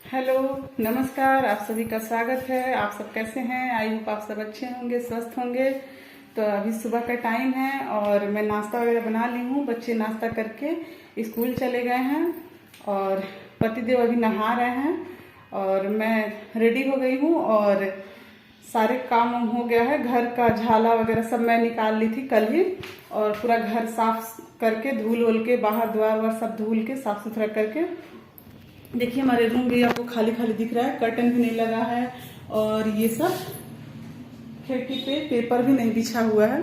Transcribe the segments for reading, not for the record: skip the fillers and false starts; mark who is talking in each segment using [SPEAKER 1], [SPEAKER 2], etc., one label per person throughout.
[SPEAKER 1] Hello, नमस्कार। आप सभी का स्वागत है। आप सब कैसे हैं? आई होप आप सब अच्छे होंगे, स्वस्थ होंगे। तो अभी सुबह का टाइम है और मैं नाश्ता वगैरह बना ली हूँ। बच्चे नाश्ता करके स्कूल चले गए हैं और पतिदेव अभी नहा रहे हैं और मैं रेडी हो गई हूँ और सारे काम हो गया है। घर का झाला वगैरह सब मैं निकाल ली थी कल ही और पूरा घर साफ करके धूल वूल के बाहर द्वार वार सब धूल के साफ सुथरा करके। देखिए हमारे रूम भी आपको खाली खाली दिख रहा है, कर्टन भी नहीं लगा है और ये सब खिड़की पे पेपर भी नहीं बिछा हुआ है।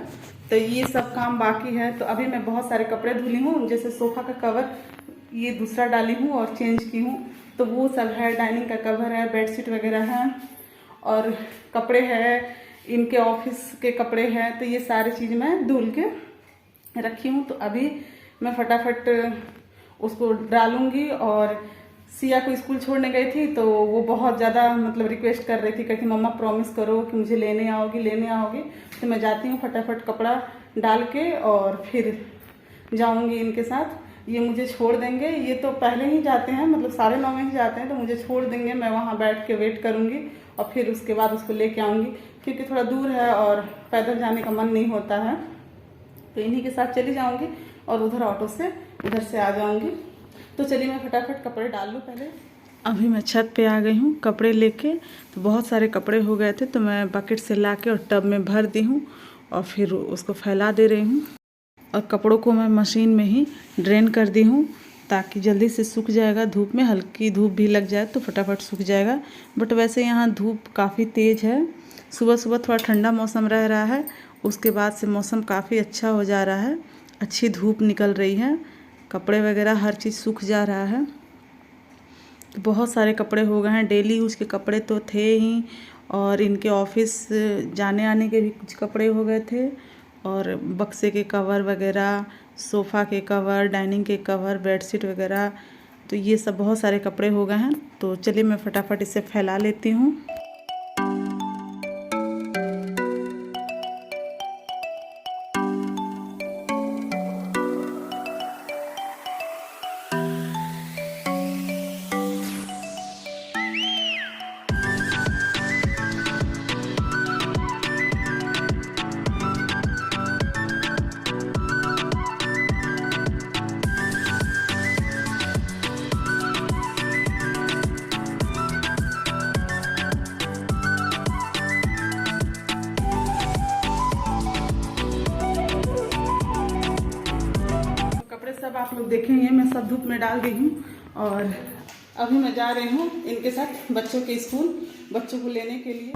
[SPEAKER 1] तो ये सब काम बाकी है। तो अभी मैं बहुत सारे कपड़े धुली हूँ, जैसे सोफा का कवर ये दूसरा डाली हूँ और चेंज की हूँ, तो वो सब है। डाइनिंग का कवर है, बेडशीट वगैरह है और कपड़े है, इनके ऑफिस के कपड़े हैं। तो ये सारी चीज़ मैं धुल के रखी हूँ। तो अभी मैं फटाफट उसको डालूंगी। और सिया को स्कूल छोड़ने गई थी तो वो बहुत ज़्यादा मतलब रिक्वेस्ट कर रही थी, कहती मम्मा प्रॉमिस करो कि मुझे लेने आओगी। तो मैं जाती हूँ फटाफट कपड़ा डाल के और फिर जाऊँगी इनके साथ। ये मुझे छोड़ देंगे, ये तो पहले ही जाते हैं, मतलब 9:30 में ही जाते हैं, तो मुझे छोड़ देंगे। मैं वहाँ बैठ के वेट करूँगी और फिर उसके बाद उसको लेके आऊँगी, क्योंकि थोड़ा दूर है और पैदल जाने का मन नहीं होता है। तो इन्हीं के साथ चली जाऊँगी और उधर ऑटो से उधर से आ जाऊँगी। तो चलिए मैं फटाफट कपड़े डाल लूँ पहले। अभी मैं छत पे आ गई हूँ कपड़े लेके। तो बहुत सारे कपड़े हो गए थे तो मैं बकेट से लाके और टब में भर दी हूँ और फिर उसको फैला दे रही हूँ। और कपड़ों को मैं मशीन में ही ड्रेन कर दी हूँ ताकि जल्दी से सूख जाएगा। धूप में हल्की धूप भी लग जाए तो फटाफट सूख जाएगा। बट वैसे यहाँ धूप काफ़ी तेज़ है। सुबह सुबह थोड़ा ठंडा मौसम रह रहा है, उसके बाद से मौसम काफ़ी अच्छा हो जा रहा है, अच्छी धूप निकल रही है, कपड़े वगैरह हर चीज़ सूख जा रहा है। तो बहुत सारे कपड़े हो गए हैं, डेली यूज के कपड़े तो थे ही और इनके ऑफिस जाने आने के भी कुछ कपड़े हो गए थे और बक्से के कवर वगैरह, सोफ़ा के कवर, डाइनिंग के कवर, बेडशीट वगैरह, तो ये सब बहुत सारे कपड़े हो गए हैं। तो चलिए मैं फटाफट इसे फैला लेती हूँ। सब आप लोग देखेंगे, मैं सब धूप में डाल दी हूँ और अभी मैं जा रही हूँ इनके साथ बच्चों के स्कूल, बच्चों को लेने के लिए।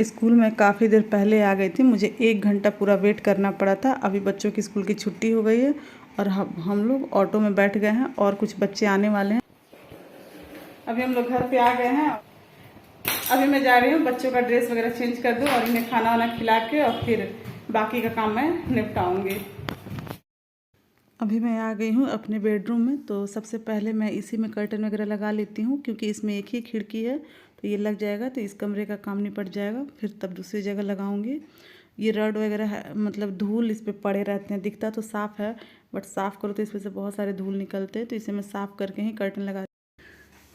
[SPEAKER 1] स्कूल में काफ़ी देर पहले आ गई थी, मुझे 1 घंटा पूरा वेट करना पड़ा था। अभी बच्चों की स्कूल की छुट्टी हो गई है और हम लोग ऑटो में बैठ गए हैं और कुछ बच्चे आने वाले हैं। अभी हम लोग घर पे आ गए हैं। अभी मैं जा रही हूँ बच्चों का ड्रेस वगैरह चेंज कर दूँ और इन्हें खाना वाना खिला के और फिर बाकी का काम मैं निपटाऊंगी। अभी मैं आ गई हूँ अपने बेडरूम में। तो सबसे पहले मैं इसी में कर्टन वगैरह लगा लेती हूँ, क्योंकि इसमें एक ही खिड़की है तो ये लग जाएगा तो इस कमरे का काम निपट जाएगा। फिर तब दूसरी जगह लगाऊंगी। ये रड वगैरह है, मतलब धूल इस पर पड़े रहते हैं, दिखता तो साफ़ है बट साफ़ करो तो इस पर से बहुत सारे धूल निकलते हैं। तो इसे मैं साफ़ करके ही कर्टन लगा,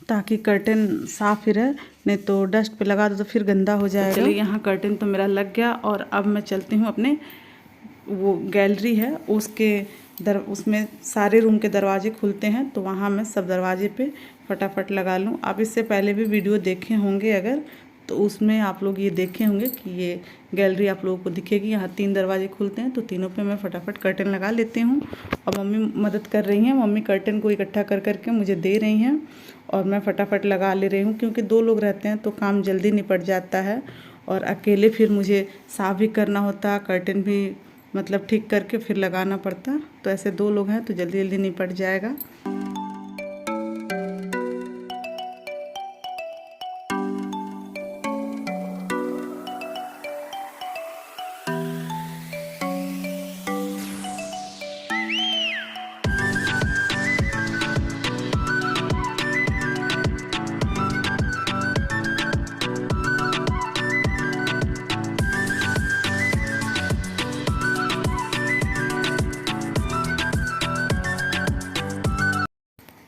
[SPEAKER 1] ताकि कर्टन साफ ही रहे, नहीं तो डस्ट पे लगा दो तो फिर गंदा हो जाएगा। चलिए यहाँ कर्टन तो मेरा लग गया और अब मैं चलती हूँ अपने वो गैलरी है उसमें सारे रूम के दरवाजे खुलते हैं, तो वहाँ मैं सब दरवाजे पे फटाफट लगा लूँ। आप इससे पहले भी वीडियो देखे होंगे अगर, तो उसमें आप लोग ये देखे होंगे कि ये गैलरी आप लोगों को दिखेगी। यहाँ 3 दरवाजे खुलते हैं तो तीनों पे मैं फटाफट कर्टन लगा लेती हूँ। और मम्मी मदद कर रही हैं, मम्मी कर्टन को इकट्ठा कर करके मुझे दे रही हैं और मैं फटाफट लगा ले रही हूँ, क्योंकि 2 लोग रहते हैं तो काम जल्दी निपट जाता है और अकेले फिर मुझे साफ़ भी करना होता, कर्टन भी मतलब ठीक करके फिर लगाना पड़ता। तो ऐसे 2 लोग हैं तो जल्दी जल्दी निपट जाएगा।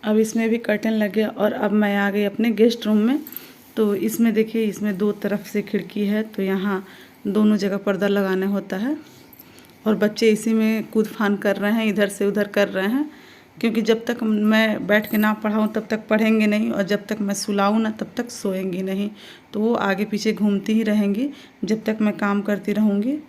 [SPEAKER 1] अब इसमें भी कर्टन लग गया और अब मैं आ गई अपने गेस्ट रूम में। तो इसमें देखिए, इसमें दो तरफ से खिड़की है, तो यहाँ दोनों जगह पर्दा लगाना होता है। और बच्चे इसी में कूद फान कर रहे हैं, इधर से उधर कर रहे हैं, क्योंकि जब तक मैं बैठ के ना पढ़ाऊँ तब तक पढ़ेंगे नहीं, और जब तक मैं सुलाऊँ ना तब तक सोएंगी नहीं। तो वो आगे पीछे घूमती ही रहेंगी जब तक मैं काम करती रहूँगी।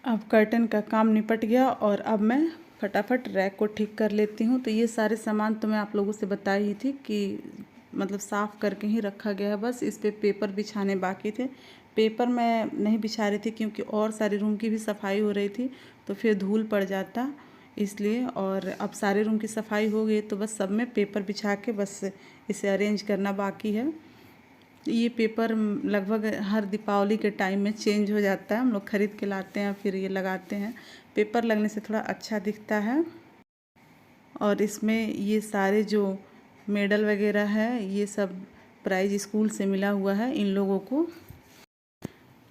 [SPEAKER 1] अब कर्टन का काम निपट गया और अब मैं फटाफट रैक को ठीक कर लेती हूँ। तो ये सारे सामान तो मैं आप लोगों से बताई ही थी कि मतलब साफ़ करके ही रखा गया है, बस इस पे पेपर बिछाने बाकी थे। पेपर मैं नहीं बिछा रही थी क्योंकि और सारे रूम की भी सफाई हो रही थी, तो फिर धूल पड़ जाता इसलिए। और अब सारे रूम की सफाई हो गई तो बस सब में पेपर बिछा के बस इसे अरेंज करना बाकी है। ये पेपर लगभग हर दीपावली के टाइम में चेंज हो जाता है, हम लोग ख़रीद के लाते हैं फिर ये लगाते हैं। पेपर लगने से थोड़ा अच्छा दिखता है। और इसमें ये सारे जो मेडल वगैरह है ये सब प्राइज स्कूल से मिला हुआ है इन लोगों को।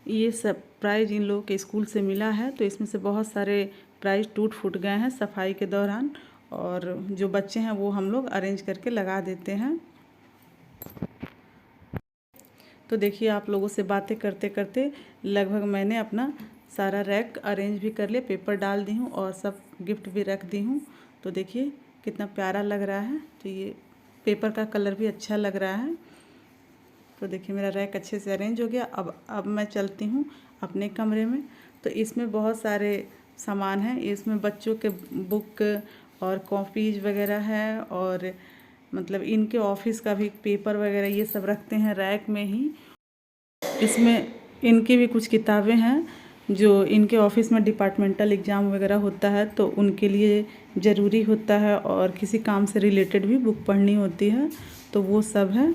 [SPEAKER 1] ये सब प्राइज इन लोगों के स्कूल से मिला है, तो इसमें से बहुत सारे प्राइज टूट फूट गए हैं सफाई के दौरान, और जो बच्चे हैं वो हम लोग अरेंज करके लगा देते हैं। तो देखिए, आप लोगों से बातें करते करते लगभग मैंने अपना सारा रैक अरेंज भी कर लिया, पेपर डाल दी हूँ और सब गिफ्ट भी रख दी हूँ। तो देखिए कितना प्यारा लग रहा है। तो ये पेपर का कलर भी अच्छा लग रहा है। तो देखिए मेरा रैक अच्छे से अरेंज हो गया। अब मैं चलती हूँ अपने कमरे में। तो इसमें बहुत सारे सामान हैं, इसमें बच्चों के बुक और कॉपीज वगैरह है, और मतलब इनके ऑफिस का भी पेपर वगैरह ये सब रखते हैं रैक में ही। इसमें इनकी भी कुछ किताबें हैं जो इनके ऑफिस में डिपार्टमेंटल एग्ज़ाम वगैरह होता है तो उनके लिए ज़रूरी होता है, और किसी काम से रिलेटेड भी बुक पढ़नी होती है, तो वो सब है।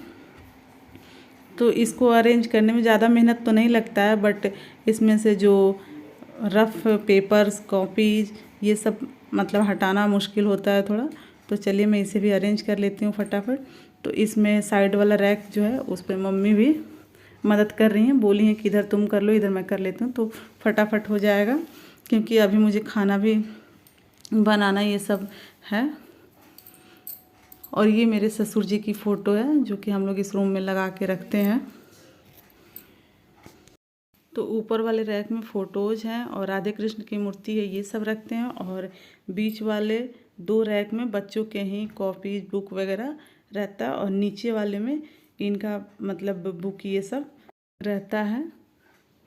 [SPEAKER 1] तो इसको अरेंज करने में ज़्यादा मेहनत तो नहीं लगता है, बट इसमें से जो रफ़ पेपर्स कॉपीज ये सब मतलब हटाना मुश्किल होता है थोड़ा। तो चलिए मैं इसे भी अरेंज कर लेती हूँ फटाफट। तो इसमें साइड वाला रैक जो है उस पर मम्मी भी मदद कर रही हैं, बोली हैं कि इधर तुम कर लो, इधर मैं कर लेती हूँ, तो फटाफट हो जाएगा, क्योंकि अभी मुझे खाना भी बनाना ये सब है। और ये मेरे ससुर जी की फ़ोटो है जो कि हम लोग इस रूम में लगा के रखते हैं। तो ऊपर वाले रैक में फ़ोटोज़ हैं और राधे कृष्ण की मूर्ति है, ये सब रखते हैं। और बीच वाले दो रैक में बच्चों के ही कॉपीज बुक वगैरह रहता है, और नीचे वाले में इनका मतलब बुक ये सब रहता है।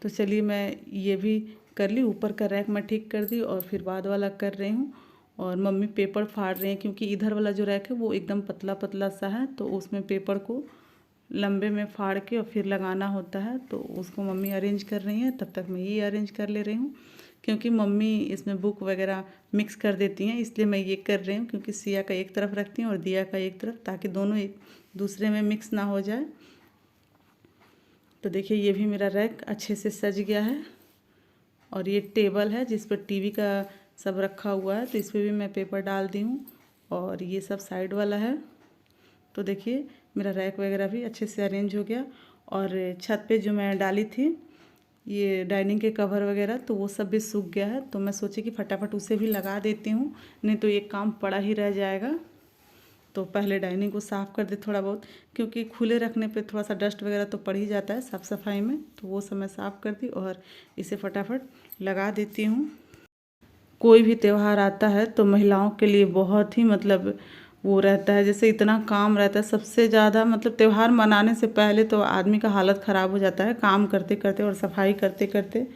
[SPEAKER 1] तो चलिए मैं ये भी कर ली, ऊपर का रैक मैं ठीक कर दी और फिर बाद वाला कर रही हूँ। और मम्मी पेपर फाड़ रही हैं, क्योंकि इधर वाला जो रैक है वो एकदम पतला पतला सा है, तो उसमें पेपर को लंबे में फाड़ के और फिर लगाना होता है। तो उसको मम्मी अरेंज कर रही हैं, तब तक मैं ये अरेंज कर ले रही हूँ, क्योंकि मम्मी इसमें बुक वगैरह मिक्स कर देती हैं, इसलिए मैं ये कर रही हूँ। क्योंकि सिया का एक तरफ रखती हैं और दिया का एक तरफ, ताकि दोनों एक दूसरे में मिक्स ना हो जाए। तो देखिए ये भी मेरा रैक अच्छे से सज गया है। और ये टेबल है जिस पर टीवी का सब रखा हुआ है, तो इस पर भी मैं पेपर डाल दी हूँ, और ये सब साइड वाला है। तो देखिए मेरा रैक वगैरह भी अच्छे से अरेंज हो गया। और छत पे जो मैं डाली थी ये डाइनिंग के कवर वगैरह, तो वो सब भी सूख गया है, तो मैं सोची कि फटाफट उसे भी लगा देती हूँ, नहीं तो ये काम पड़ा ही रह जाएगा। तो पहले डाइनिंग को साफ़ कर दे थोड़ा बहुत, क्योंकि खुले रखने पे थोड़ा सा डस्ट वगैरह तो पड़ ही जाता है साफ़ सफाई में, तो वो सब मैं साफ़ कर दी और इसे फटाफट लगा देती हूँ। कोई भी त्यौहार आता है तो महिलाओं के लिए बहुत ही मतलब वो रहता है, जैसे इतना काम रहता है। सबसे ज़्यादा मतलब त्यौहार मनाने से पहले तो आदमी का हालत ख़राब हो जाता है, काम करते करते और सफाई करते करते।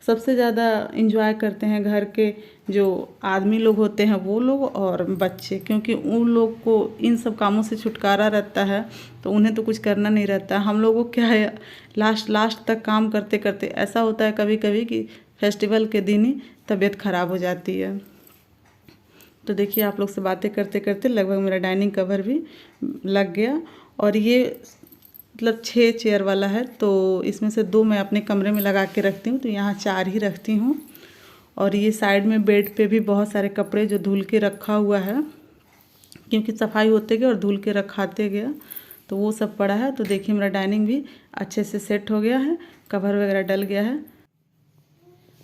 [SPEAKER 1] सबसे ज़्यादा इंजॉय करते हैं घर के जो आदमी लोग होते हैं वो लोग और बच्चे, क्योंकि उन लोग को इन सब कामों से छुटकारा रहता है, तो उन्हें तो कुछ करना नहीं रहता। हम लोगों को क्या है, लास्ट तक काम करते करते ऐसा होता है कभी कभी कि फेस्टिवल के दिन ही तबीयत ख़राब हो जाती है। तो देखिए आप लोग से बातें करते करते लगभग मेरा डाइनिंग कवर भी लग गया। और ये मतलब 6 चेयर वाला है, तो इसमें से 2 मैं अपने कमरे में लगा के रखती हूँ, तो यहाँ 4 ही रखती हूँ। और ये साइड में बेड पे भी बहुत सारे कपड़े जो धुल के रखा हुआ है, क्योंकि सफाई होते गया और धुल के रखाते गया, तो वो सब पड़ा है। तो देखिए मेरा डाइनिंग भी अच्छे से सेट हो गया है, कवर वगैरह डल गया है,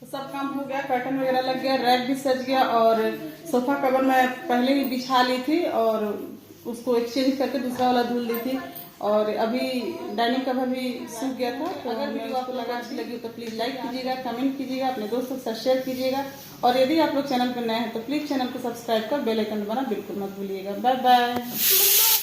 [SPEAKER 1] तो सब काम हो गया, कर्टन वगैरह लग गया, रैक भी सज गया। और सोफा कवर मैं पहले ही बिछा ली थी और उसको एक्सचेंज करके दूसरा वाला धुल ली थी। और अभी डाइनिंग कवर भी सूख गया था। तो अगर वीडियो आपको लगा अच्छी लगी तो प्लीज़ लाइक कीजिएगा, कमेंट कीजिएगा, अपने दोस्तों के साथ शेयर कीजिएगा। और यदि आप लोग चैनल पर नए हैं तो प्लीज़ चैनल को सब्सक्राइब कर बेल आइकन दबाना बिल्कुल मत भूलिएगा। Bye bye.